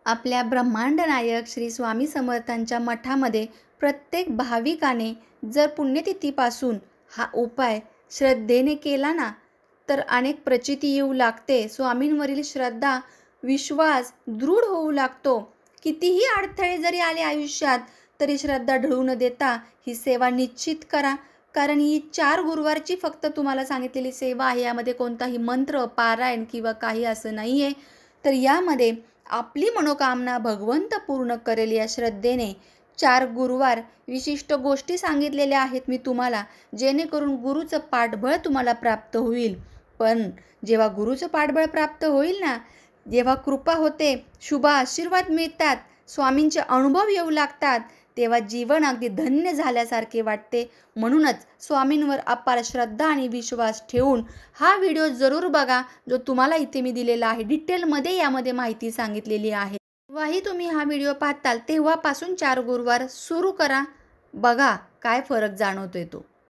आपल्या ब्रह्मांड नायक श्री स्वामी समर्थांच्या मठामध्ये प्रत्येक भाविकाने जर पुण्यतिथीपासून हा उपाय श्रद्धेने केला ना, तर अनेक प्रचिती येऊ लागते. स्वामींवरील श्रद्धा, विश्वास दृढ होऊ लागतो. कितीही अडथळे जरी आले आयुष्यात, तरी श्रद्धा ढळू न देता ही सेवा निश्चित करा. कारण ही 4 गुरुवारची फक्त तुम्हाला सांगितलेली सेवा आहे. यामध्ये कोणताही मंत्र, पारायण किंवा काही असं नाही आहे. तर यामध्ये आपली मनोकामना भगवंत पूर्ण करेल या श्रद्धेने 4 गुरुवार विशिष्ट गोष्टी सांगितलेल्या आहेत मी तुम्हाला, जेणेकरून गुरुचं पाठबळ तुम्हाला प्राप्त होईल. पण जेव्हा गुरुचं पाठबळ प्राप्त होईल ना, जेव्हा कृपा होते, शुभ आशीर्वाद मिळतात, स्वामींचे अनुभव येऊ लागतात, तेव्हा जीवन अगदी धन्य झाल्यासारखे वाटते. म्हणूनच स्वामींवर अपार श्रद्धा आणि विश्वास ठेवून हा व्हिडिओ जरूर बघा, जो तुम्हाला इथे मी दिलेला आहे. डिटेलमध्ये यामध्ये माहिती सांगितलेली आहे. जेव्हाही तुम्ही हा व्हिडिओ पाहताल तेव्हापासून 4 गुरुवार सुरू करा. बघा काय फरक जाणवतोय तो.